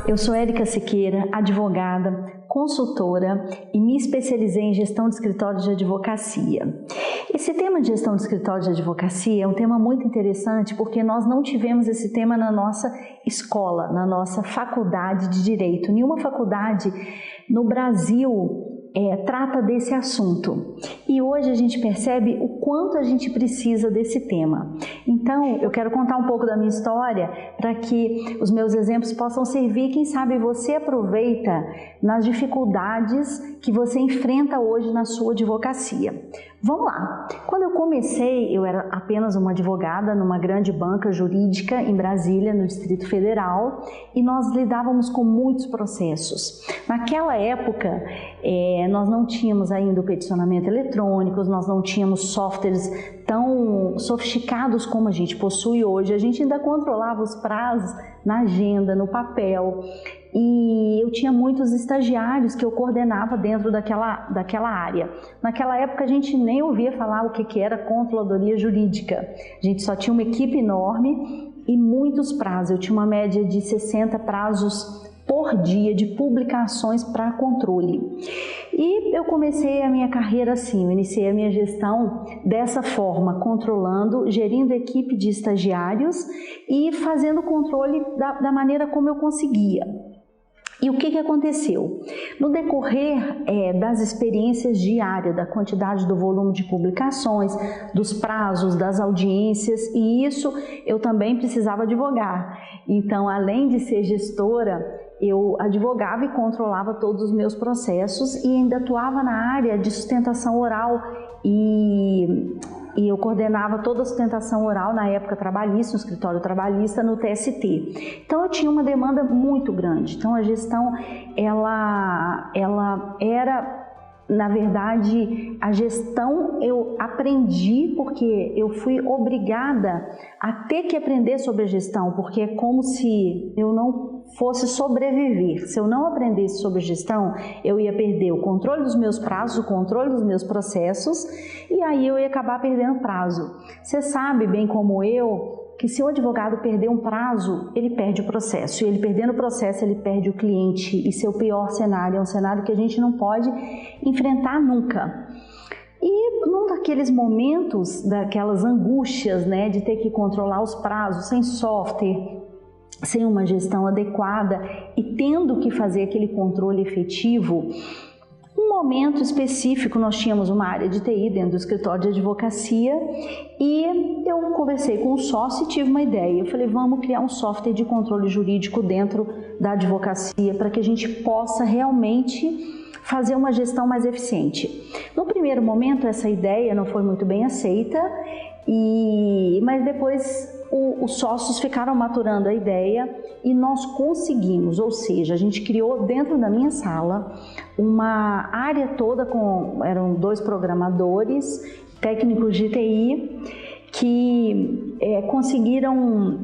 eu sou Érica Siqueira, advogada, consultora e me especializei em gestão de escritório de advocacia. Esse tema de gestão de escritório de advocacia é um tema muito interessante porque nós não tivemos esse tema na nossa escola, na nossa faculdade de Direito. Nenhuma faculdade no Brasil trata desse assunto. E hoje a gente percebe o quanto a gente precisa desse tema. Então, eu quero contar um pouco da minha história para que os meus exemplos possam servir. Quem sabe você aproveita nas dificuldades que você enfrenta hoje na sua advocacia. Vamos lá. Quando eu comecei, eu era apenas uma advogada numa grande banca jurídica em Brasília, no Distrito Federal, e nós lidávamos com muitos processos. Naquela época, nós não tínhamos ainda o peticionamento eletrônico, nós não tínhamos softwares tão sofisticados como a gente possui hoje. A gente ainda controlava os prazos na agenda, no papel, e eu tinha muitos estagiários que eu coordenava dentro daquela área. Naquela época a gente nem ouvia falar o que era controladoria jurídica. A gente só tinha uma equipe enorme e muitos prazos. Eu tinha uma média de 60 prazos por dia de publicações para controle. E eu comecei a minha carreira assim, eu iniciei a minha gestão dessa forma, controlando, gerindo equipe de estagiários e fazendo controle da maneira como eu conseguia. E o que aconteceu? No decorrer das experiências diárias, da quantidade do volume de publicações, dos prazos, das audiências, e isso eu também precisava advogar. Então, além de ser gestora, eu advogava e controlava todos os meus processos e ainda atuava na área de sustentação oral e eu coordenava toda a sustentação oral na época trabalhista, no escritório trabalhista, no TST. Então eu tinha uma demanda muito grande. Então a gestão, ela era... Na verdade, a gestão eu aprendi porque eu fui obrigada a ter que aprender sobre a gestão, porque é como se eu não fosse sobreviver. Se eu não aprendesse sobre gestão, eu ia perder o controle dos meus prazos, o controle dos meus processos, e aí eu ia acabar perdendo prazo. Você sabe bem como eu que se o advogado perder um prazo, ele perde o processo. E ele perdendo o processo, ele perde o cliente. E seu pior cenário é um cenário que a gente não pode enfrentar nunca. E num daqueles momentos, daquelas angústias, né, de ter que controlar os prazos sem software, sem uma gestão adequada e tendo que fazer aquele controle efetivo, um momento específico, nós tínhamos uma área de TI dentro do escritório de advocacia e eu conversei com um sócio e tive uma ideia. Eu falei, vamos criar um software de controle jurídico dentro da advocacia para que a gente possa realmente fazer uma gestão mais eficiente. No primeiro momento, essa ideia não foi muito bem aceita, mas depois os sócios ficaram maturando a ideia e nós conseguimos, ou seja, a gente criou dentro da minha sala uma área toda eram 2 programadores, técnicos de TI, que conseguiram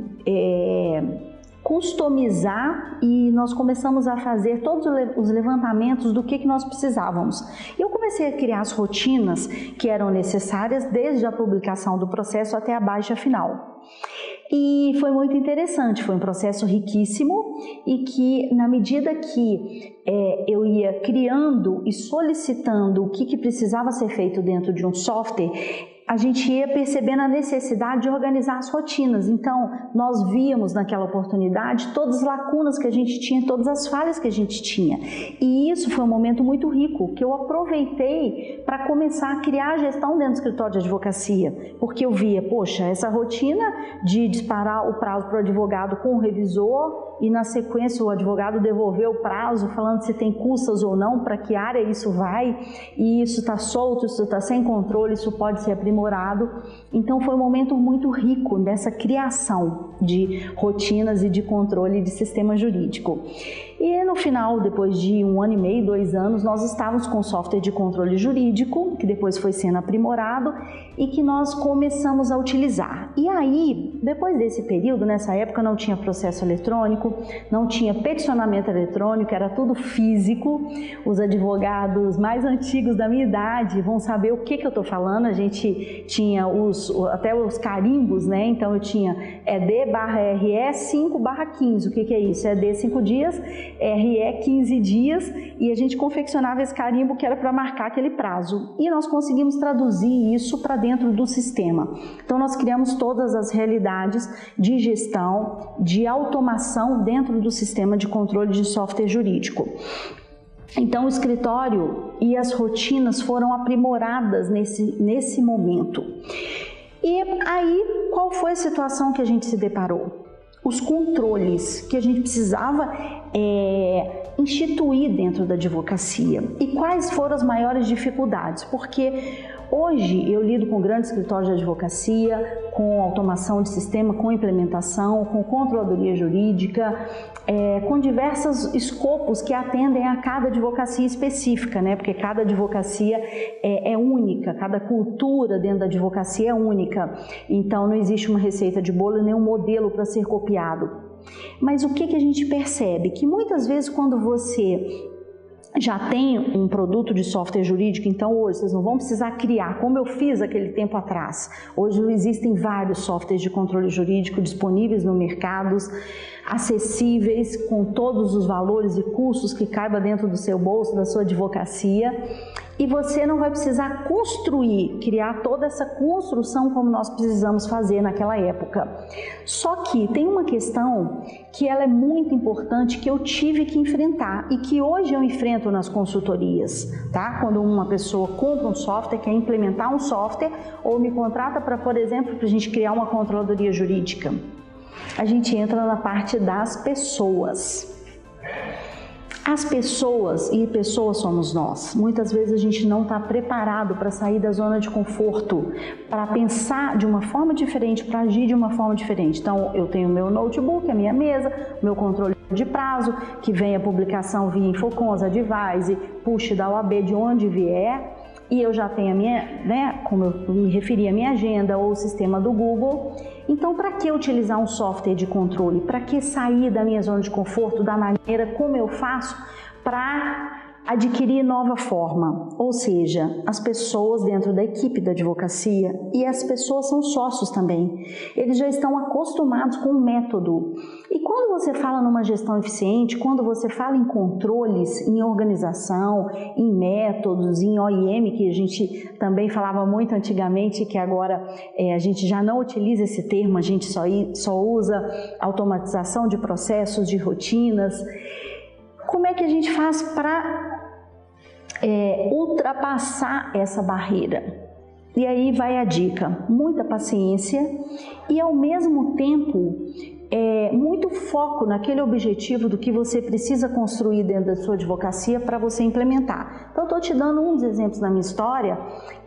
customizar e nós começamos a fazer todos os levantamentos do que nós precisávamos. Eu comecei a criar as rotinas que eram necessárias desde a publicação do processo até a baixa final. E foi muito interessante, foi um processo riquíssimo e que na medida que eu ia criando e solicitando o que precisava ser feito dentro de um software, a gente ia percebendo a necessidade de organizar as rotinas. Então, nós víamos naquela oportunidade todas as lacunas que a gente tinha, todas as falhas que a gente tinha. E isso foi um momento muito rico, que eu aproveitei para começar a criar a gestão dentro do escritório de advocacia. Porque eu via, poxa, essa rotina de disparar o prazo para o advogado com o revisor e na sequência o advogado devolver o prazo falando se tem custas ou não, para que área isso vai, e isso está solto, isso está sem controle, isso pode ser aprimorado. Então foi um momento muito rico nessa criação de rotinas e de controle de sistema jurídico. E no final, depois de 1 ano e meio, 2 anos, nós estávamos com software de controle jurídico, que depois foi sendo aprimorado e que nós começamos a utilizar. E aí, depois desse período, nessa época não tinha processo eletrônico, não tinha peticionamento eletrônico, era tudo físico. Os advogados mais antigos da minha idade vão saber o que eu estou falando. A gente tinha até os carimbos, né? Então eu tinha ED/RE 5/15. O que é isso? ED 5 dias, RE 15 dias, e a gente confeccionava esse carimbo que era para marcar aquele prazo. E nós conseguimos traduzir isso para dentro do sistema. Então nós criamos todas as realidades de gestão, de automação dentro do sistema de controle de software jurídico. Então o escritório e as rotinas foram aprimoradas nesse momento. E aí, qual foi a situação que a gente se deparou? Os controles que a gente precisava instituir dentro da advocacia. E quais foram as maiores dificuldades? Porque hoje eu lido com grandes escritórios de advocacia, com automação de sistema, com implementação, com controladoria jurídica, com diversos escopos que atendem a cada advocacia específica, né? Porque cada advocacia é única, cada cultura dentro da advocacia é única. Então não existe uma receita de bolo nem um modelo para ser copiado. Mas o que a gente percebe? Que muitas vezes quando você já tem um produto de software jurídico, então hoje vocês não vão precisar criar, como eu fiz aquele tempo atrás. Hoje existem vários softwares de controle jurídico disponíveis no mercado, acessíveis, com todos os valores e custos que caiba dentro do seu bolso, da sua advocacia. E você não vai precisar criar toda essa construção como nós precisamos fazer naquela época. Só que tem uma questão que ela é muito importante, que eu tive que enfrentar e que hoje eu enfrento nas consultorias, tá? Quando uma pessoa compra um software, quer implementar um software ou me contrata para, por exemplo, para a gente criar uma controladoria jurídica. A gente entra na parte das pessoas. As pessoas, e pessoas somos nós, muitas vezes a gente não está preparado para sair da zona de conforto, para pensar de uma forma diferente, para agir de uma forma diferente. Então, eu tenho meu notebook, a minha mesa, meu controle de prazo, que vem a publicação via Infocons, Advise, push da OAB de onde vier, e eu já tenho a minha, né, como eu me referi, a minha agenda ou o sistema do Google. Então, para que utilizar um software de controle? Para que sair da minha zona de conforto da maneira como eu faço para adquirir nova forma? Ou seja, as pessoas dentro da equipe da advocacia, e as pessoas são sócios também, eles já estão acostumados com o método. E quando você fala numa gestão eficiente, quando você fala em controles, em organização, em métodos, em OIM, que a gente também falava muito antigamente, que agora a gente já não utiliza esse termo, a gente só usa automatização de processos, de rotinas. Como é que a gente faz para ultrapassar essa barreira? E aí vai a dica: muita paciência e ao mesmo tempo muito foco naquele objetivo do que você precisa construir dentro da sua advocacia para você implementar. Então, eu estou te dando uns exemplos da minha história,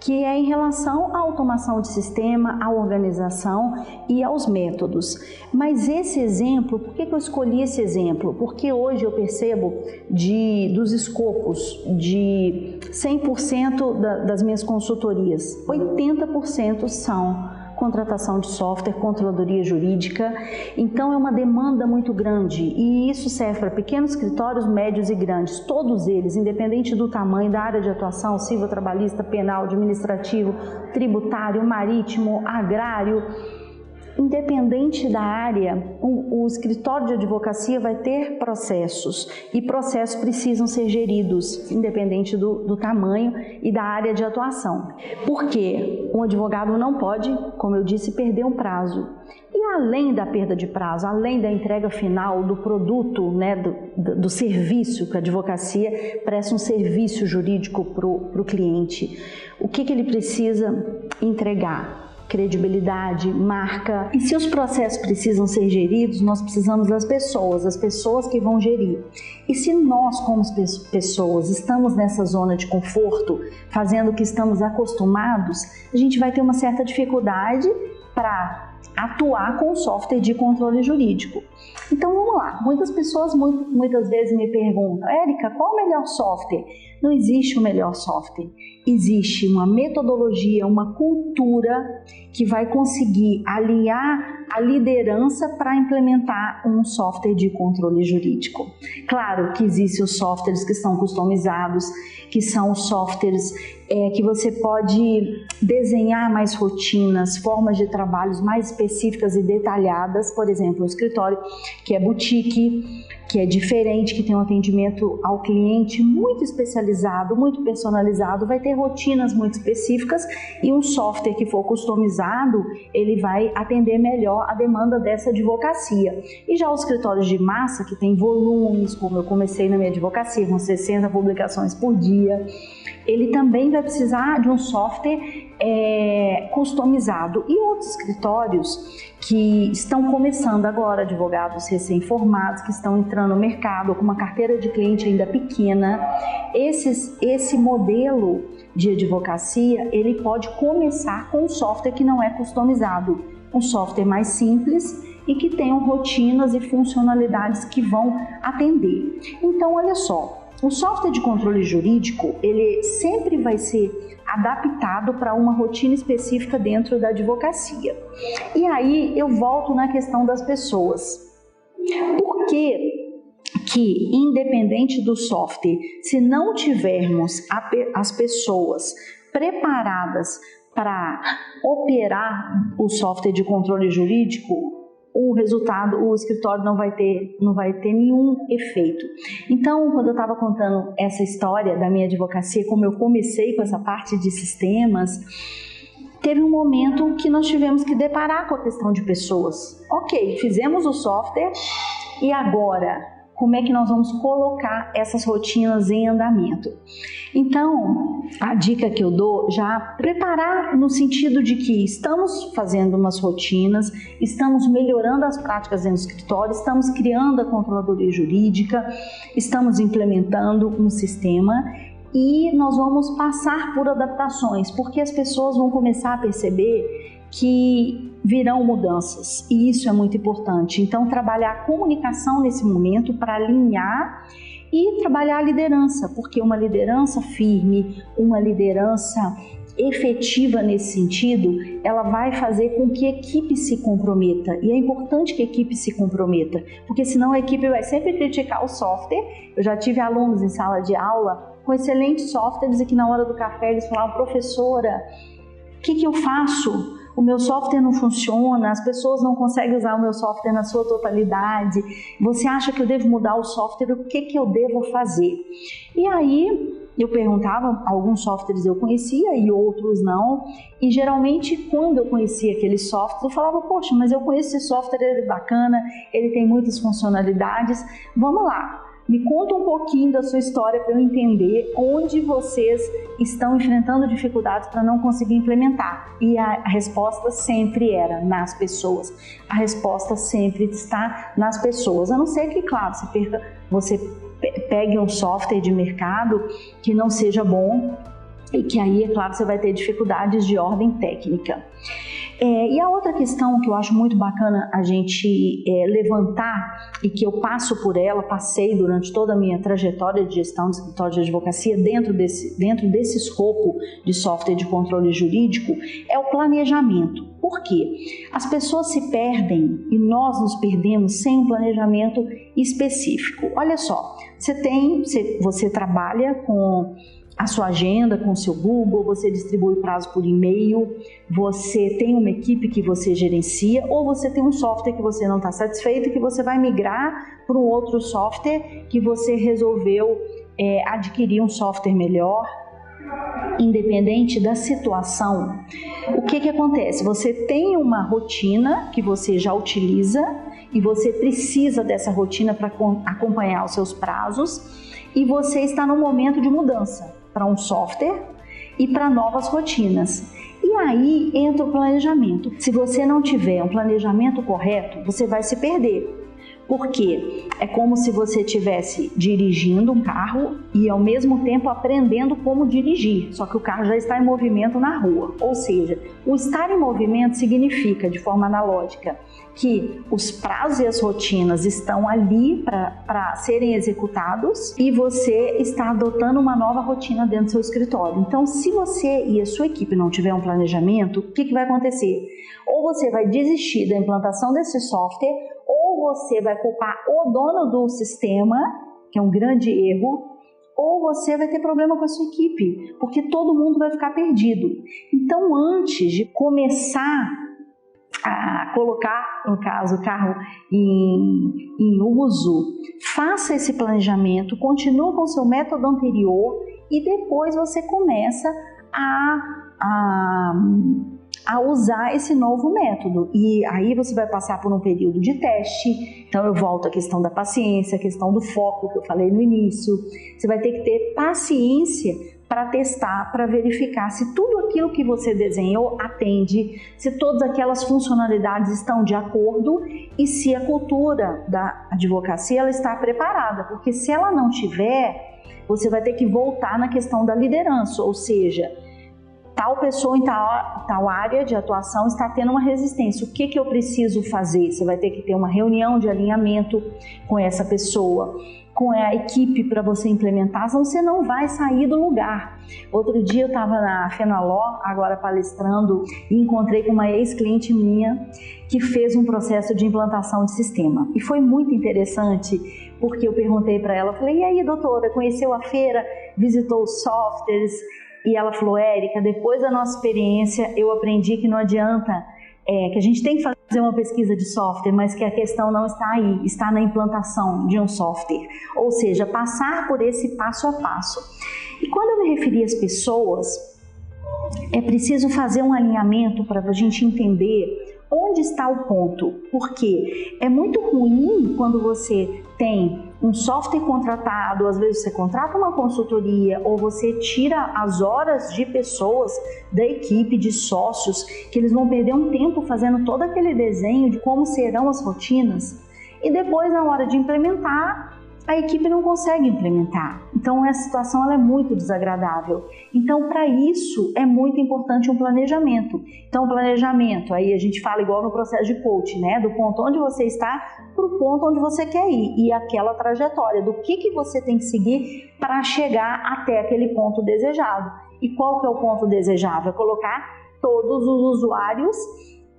que é em relação à automação de sistema, à organização e aos métodos. Mas esse exemplo, por que eu escolhi esse exemplo? Porque hoje eu percebo dos escopos de 100% das minhas consultorias, 80% são contratação de software, controladoria jurídica. Então é uma demanda muito grande e isso serve para pequenos escritórios, médios e grandes, todos eles, independente do tamanho, da área de atuação, civil, trabalhista, penal, administrativo, tributário, marítimo, agrário. Independente da área, o escritório de advocacia vai ter processos e processos precisam ser geridos, independente do tamanho e da área de atuação. Porque um advogado não pode, como eu disse, perder um prazo. E além da perda de prazo, além da entrega final do produto, né, do serviço, que a advocacia presta um serviço jurídico para o cliente, o que ele precisa entregar? Credibilidade, marca. E se os processos precisam ser geridos, nós precisamos das pessoas, as pessoas que vão gerir. E se nós, como pessoas, estamos nessa zona de conforto, fazendo o que estamos acostumados, a gente vai ter uma certa dificuldade para atuar com o software de controle jurídico. Então vamos lá, muitas pessoas muitas vezes me perguntam: Érica, qual o melhor software? Não existe o melhor software, existe uma metodologia, uma cultura que vai conseguir alinhar a liderança para implementar um software de controle jurídico. Claro que existem os softwares que são customizados, que são softwares que você pode desenhar mais rotinas, formas de trabalhos mais específicas e detalhadas. Por exemplo, um escritório que é boutique, que é diferente, que tem um atendimento ao cliente muito especializado, muito personalizado, vai ter rotinas muito específicas, e um software que for customizado, ele vai atender melhor a demanda dessa advocacia. E já os escritórios de massa, que tem volumes, como eu comecei na minha advocacia, com 60 publicações por dia, ele também vai precisar de um software customizado. E outros escritórios que estão começando agora, advogados recém-formados, que estão entrando no mercado com uma carteira de cliente ainda pequena, esse modelo de advocacia, ele pode começar com um software que não é customizado, um software mais simples e que tenham rotinas e funcionalidades que vão atender. Então, olha só, o software de controle jurídico, ele sempre vai ser adaptado para uma rotina específica dentro da advocacia. E aí eu volto na questão das pessoas. Por que, independente do software, se não tivermos as pessoas preparadas para operar o software de controle jurídico, o escritório não vai ter nenhum efeito. Então, quando eu estava contando essa história da minha advocacia, como eu comecei com essa parte de sistemas, teve um momento que nós tivemos que deparar com a questão de pessoas. Ok, fizemos o software, e agora? Como é que nós vamos colocar essas rotinas em andamento? Então, a dica que eu dou, já preparar no sentido de que estamos fazendo umas rotinas, estamos melhorando as práticas dentro do escritório, estamos criando a controladoria jurídica, estamos implementando um sistema, e nós vamos passar por adaptações, porque as pessoas vão começar a perceber que virão mudanças, e isso é muito importante. Então, trabalhar a comunicação nesse momento para alinhar e trabalhar a liderança, porque uma liderança firme, uma liderança efetiva nesse sentido, ela vai fazer com que a equipe se comprometa, e é importante que a equipe se comprometa, porque senão a equipe vai sempre criticar o software. Eu já tive alunos em sala de aula com excelentes softwares e que na hora do café eles falavam: professora, o que eu faço? O meu software não funciona, as pessoas não conseguem usar o meu software na sua totalidade, você acha que eu devo mudar o software, o que eu devo fazer? E aí eu perguntava, alguns softwares eu conhecia e outros não, e geralmente quando eu conhecia aquele software eu falava: poxa, mas eu conheço esse software, ele é bacana, ele tem muitas funcionalidades, vamos lá. Me conta um pouquinho da sua história para eu entender onde vocês estão enfrentando dificuldades para não conseguir implementar. E a resposta sempre era nas pessoas. A resposta sempre está nas pessoas. A não ser que, claro, você pegue um software de mercado que não seja bom e que aí, é claro, você vai ter dificuldades de ordem técnica. E a outra questão que eu acho muito bacana a gente levantar, e que eu passei durante toda a minha trajetória de gestão de escritório de advocacia dentro desse escopo de software de controle jurídico, é o planejamento. Por quê? As pessoas se perdem e nós nos perdemos sem um planejamento específico. Olha só, você trabalha com a sua agenda, com o seu Google, você distribui prazo por e-mail, você tem uma equipe que você gerencia, ou você tem um software que você não está satisfeito e que você vai migrar para um outro software que você resolveu adquirir um software melhor. Independente da situação, o que acontece? Você tem uma rotina que você já utiliza e você precisa dessa rotina para acompanhar os seus prazos, e você está no momento de mudança para um software e para novas rotinas. E aí entra o planejamento. Se você não tiver um planejamento correto, você vai se perder. Porque é como se você estivesse dirigindo um carro e ao mesmo tempo aprendendo como dirigir, só que o carro já está em movimento na rua. Ou seja, o estar em movimento significa, de forma analógica, que os prazos e as rotinas estão ali para serem executados e você está adotando uma nova rotina dentro do seu escritório. Então, se você e a sua equipe não tiver um planejamento, o que vai acontecer? Ou você vai desistir da implantação desse software, ou você vai culpar o dono do sistema, que é um grande erro, ou você vai ter problema com a sua equipe, porque todo mundo vai ficar perdido. Então, antes de começar a colocar, no caso, o carro em uso, faça esse planejamento, continue com o seu método anterior e depois você começa a usar esse novo método. E aí você vai passar por um período de teste. Então eu volto à questão da paciência, a questão do foco que eu falei no início. Você vai ter que ter paciência para testar, para verificar se tudo aquilo que você desenhou atende, se todas aquelas funcionalidades estão de acordo e se a cultura da advocacia ela está preparada, porque se ela não tiver, você vai ter que voltar na questão da liderança, ou seja, tal pessoa em tal área de atuação está tendo uma resistência. O que eu preciso fazer? Você vai ter que ter uma reunião de alinhamento com essa pessoa, com a equipe para você implementar, senão você não vai sair do lugar. Outro dia eu estava na Fenaló, agora palestrando, e encontrei com uma ex-cliente minha que fez um processo de implantação de sistema. E foi muito interessante, porque eu perguntei para ela, falei, e aí doutora, conheceu a feira, visitou os softwares? E ela falou, Érica, depois da nossa experiência, eu aprendi que não adianta, que a gente tem que fazer uma pesquisa de software, mas que a questão não está aí, está na implantação de um software. Ou seja, passar por esse passo a passo. E quando eu me referi às pessoas, é preciso fazer um alinhamento para a gente entender onde está o ponto. Porque é muito ruim quando você tem um software contratado, às vezes você contrata uma consultoria ou você tira as horas de pessoas da equipe, de sócios, que eles vão perder um tempo fazendo todo aquele desenho de como serão as rotinas e depois na hora de implementar, a equipe não consegue implementar. Então essa situação ela é muito desagradável. Então para isso é muito importante um planejamento. Então o planejamento, aí a gente fala igual no processo de coaching, né? Do ponto onde você está para o ponto onde você quer ir e aquela trajetória, do que você tem que seguir para chegar até aquele ponto desejado. E qual que é o ponto desejável? É colocar todos os usuários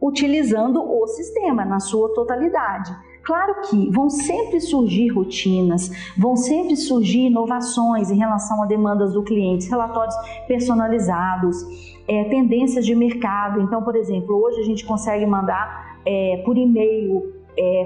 utilizando o sistema na sua totalidade. Claro que vão sempre surgir rotinas, vão sempre surgir inovações em relação a demandas do cliente, relatórios personalizados, tendências de mercado. Então, por exemplo, hoje a gente consegue mandar por e-mail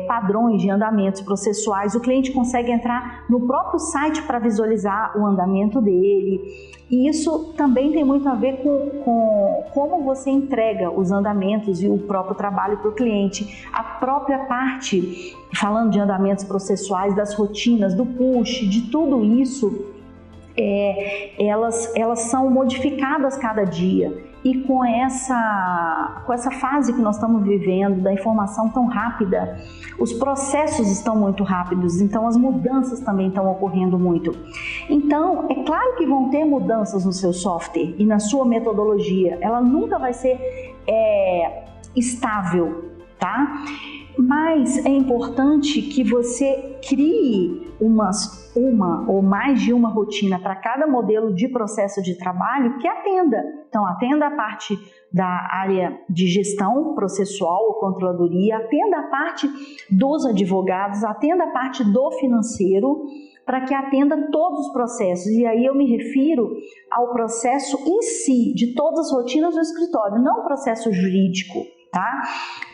padrões de andamentos processuais, o cliente consegue entrar no próprio site para visualizar o andamento dele, e isso também tem muito a ver com como você entrega os andamentos e o próprio trabalho para o cliente. A própria parte, falando de andamentos processuais, das rotinas, do push, de tudo isso, elas são modificadas cada dia. E com essa fase que nós estamos vivendo, da informação tão rápida, os processos estão muito rápidos, então as mudanças também estão ocorrendo muito. Então, é claro que vão ter mudanças no seu software e na sua metodologia, ela nunca vai ser estável, tá? Mas é importante que você crie uma ou mais de uma rotina para cada modelo de processo de trabalho que atenda. Então, atenda a parte da área de gestão processual ou controladoria, atenda a parte dos advogados, atenda a parte do financeiro, para que atenda todos os processos. E aí eu me refiro ao processo em si, de todas as rotinas do escritório, não o processo jurídico. Tá?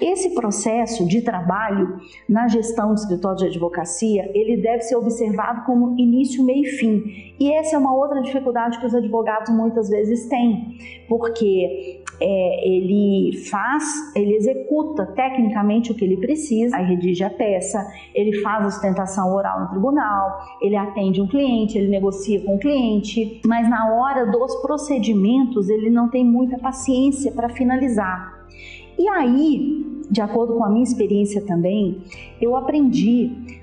Esse processo de trabalho na gestão do escritório de advocacia, ele deve ser observado como início, meio e fim. E essa é uma outra dificuldade que os advogados muitas vezes têm, porque ele executa tecnicamente o que ele precisa, aí redige a peça, ele faz a sustentação oral no tribunal, ele atende um cliente, ele negocia com o cliente, mas na hora dos procedimentos ele não tem muita paciência para finalizar. E aí, de acordo com a minha experiência também, eu aprendi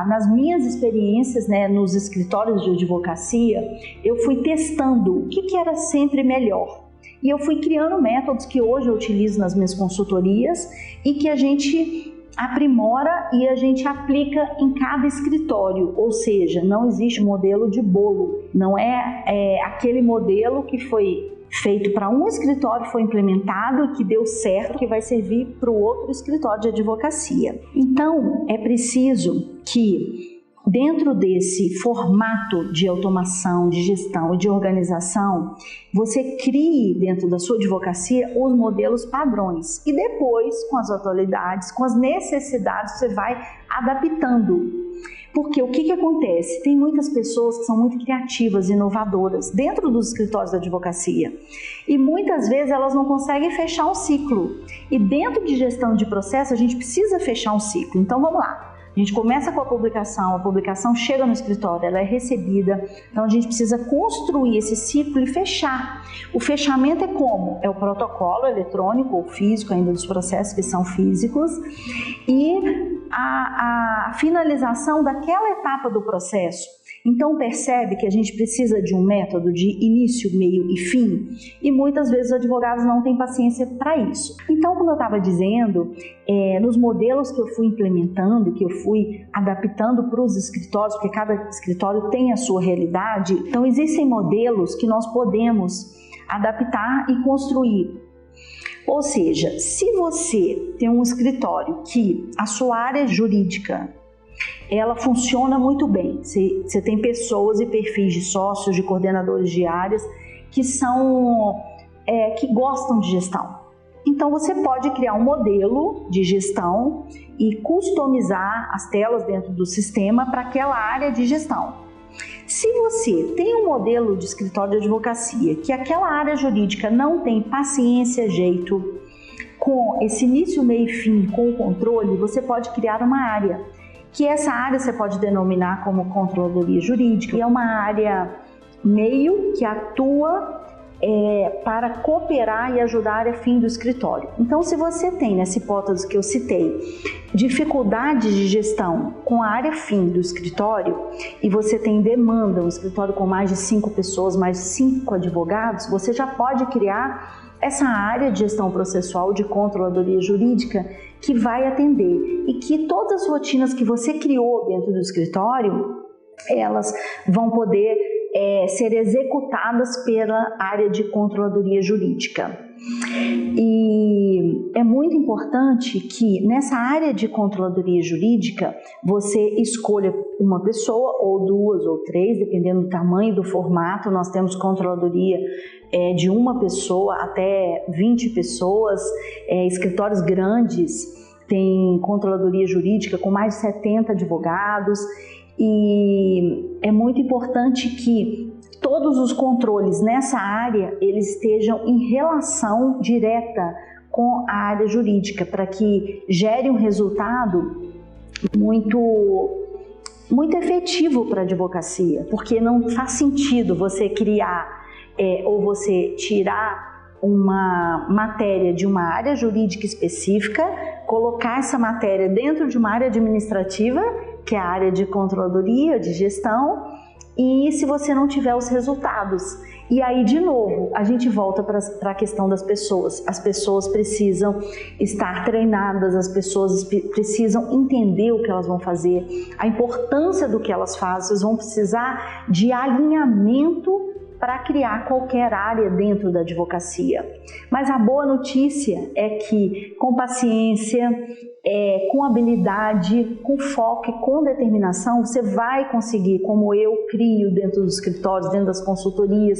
nas minhas experiências, né, nos escritórios de advocacia, eu fui testando o que era sempre melhor. E eu fui criando métodos que hoje eu utilizo nas minhas consultorias e que a gente aprimora e a gente aplica em cada escritório, ou seja, não existe modelo de bolo, não é aquele modelo que foi feito para um escritório, foi implementado e que deu certo, que vai servir para o outro escritório de advocacia. Então, é preciso que dentro desse formato de automação, de gestão e de organização, você crie dentro da sua advocacia os modelos padrões e depois, com as atualidades, com as necessidades, você vai adaptando. Porque o que acontece? Tem muitas pessoas que são muito criativas, inovadoras dentro dos escritórios da advocacia e muitas vezes elas não conseguem fechar um ciclo. E dentro de gestão de processo a gente precisa fechar um ciclo. Então vamos lá. A gente começa com a publicação chega no escritório, ela é recebida, então a gente precisa construir esse ciclo e fechar. O fechamento é como? É o protocolo eletrônico ou físico, ainda dos processos que são físicos, e a finalização daquela etapa do processo. Então percebe que a gente precisa de um método de início, meio e fim, e muitas vezes os advogados não têm paciência para isso. Então, como eu estava dizendo, nos modelos que eu fui implementando, que eu fui adaptando para os escritórios, porque cada escritório tem a sua realidade, então existem modelos que nós podemos adaptar e construir. Ou seja, se você tem um escritório que a sua área jurídica ela funciona muito bem, você tem pessoas e perfis de sócios, de coordenadores de áreas que que gostam de gestão. Então você pode criar um modelo de gestão e customizar as telas dentro do sistema para aquela área de gestão. Se você tem um modelo de escritório de advocacia que aquela área jurídica não tem paciência, jeito com esse início, meio e fim, com o controle, você pode criar uma área, que essa área você pode denominar como controladoria jurídica, e é uma área meio que atua para cooperar e ajudar a área fim do escritório. Então, se você tem, nessa hipótese que eu citei, dificuldades de gestão com a área fim do escritório e você tem demanda, um escritório com mais de 5 pessoas, mais de 5 advogados, você já pode criar essa área de gestão processual de controladoria jurídica que vai atender e que todas as rotinas que você criou dentro do escritório, elas vão poder ser executadas pela área de controladoria jurídica. E é muito importante que nessa área de controladoria jurídica você escolha uma pessoa ou 2 ou 3, dependendo do tamanho do formato. Nós temos controladoria de 1 pessoa até 20 pessoas, escritórios grandes tem controladoria jurídica com mais de 70 advogados. E é muito importante que todos os controles nessa área eles estejam em relação direta com a área jurídica para que gere um resultado muito efetivo para a advocacia, porque não faz sentido você criar ou você tirar uma matéria de uma área jurídica específica, colocar essa matéria dentro de uma área administrativa, que é a área de controladoria, de gestão, e se você não tiver os resultados. E aí, de novo, a gente volta para a questão das pessoas. As pessoas precisam estar treinadas, as pessoas precisam entender o que elas vão fazer, a importância do que elas fazem, elas vão precisar de alinhamento para criar qualquer área dentro da advocacia. Mas a boa notícia é que com paciência, com habilidade, com foco e com determinação, você vai conseguir, como eu crio dentro dos escritórios, dentro das consultorias,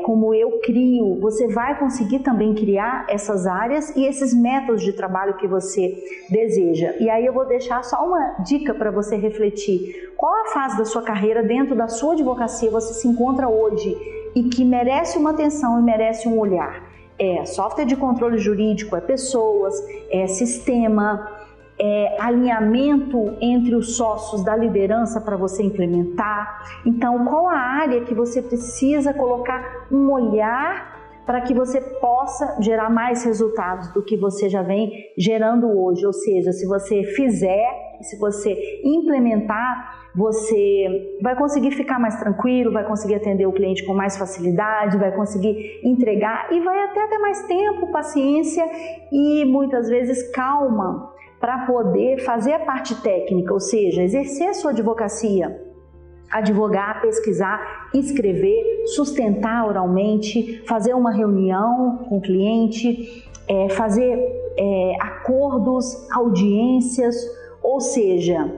como eu crio, você vai conseguir também criar essas áreas e esses métodos de trabalho que você deseja. E aí eu vou deixar só uma dica para você refletir. Qual a fase da sua carreira dentro da sua advocacia você se encontra hoje e que merece uma atenção e merece um olhar? Software de controle jurídico, pessoas, sistema, alinhamento entre os sócios da liderança para você implementar. Então, qual a área que você precisa colocar um olhar para que você possa gerar mais resultados do que você já vem gerando hoje. Ou seja, se você fizer, se você implementar, você vai conseguir ficar mais tranquilo, vai conseguir atender o cliente com mais facilidade, vai conseguir entregar e vai até ter mais tempo, paciência e muitas vezes calma para poder fazer a parte técnica, ou seja, exercer a sua advocacia. Advogar, pesquisar, escrever, sustentar oralmente, fazer uma reunião com o cliente, fazer acordos, audiências, ou seja,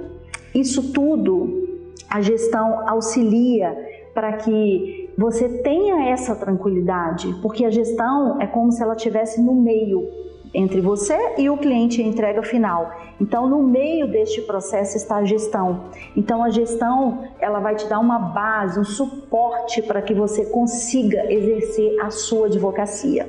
isso tudo a gestão auxilia para que você tenha essa tranquilidade, porque a gestão é como se ela estivesse no meio entre você e o cliente, a entrega final. Então, no meio deste processo está a gestão. Então, a gestão, ela vai te dar uma base, um suporte para que você consiga exercer a sua advocacia.